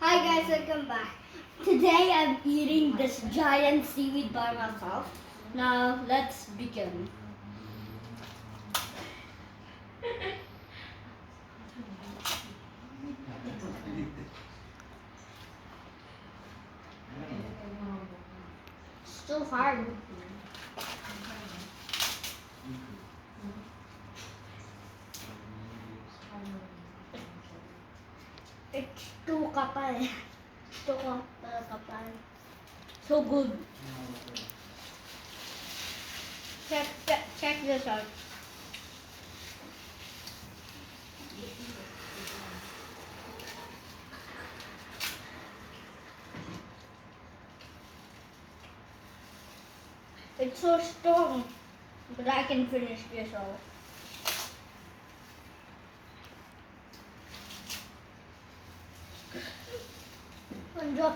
Hi guys, welcome back. Today I'm eating this giant seaweed by myself. Now let's begin. It's too hard. It's too kapal. It's too kapal. So good. Check this out. It's so strong, but I can finish this all. Enjoy.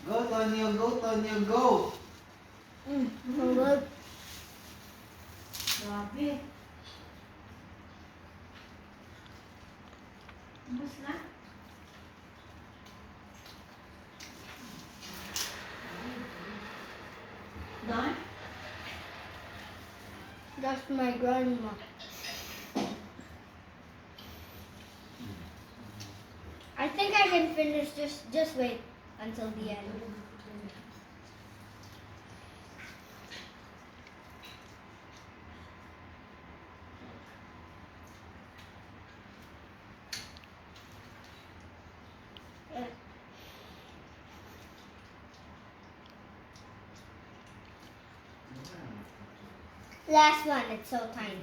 Go, Tonyo, go, Tonyo, go! So good. Grabe. Ubus na? Done? That's my grandma. I think I can finish this. Just wait until the end. Last one, it's so tiny.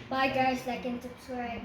Bye guys, like and subscribe.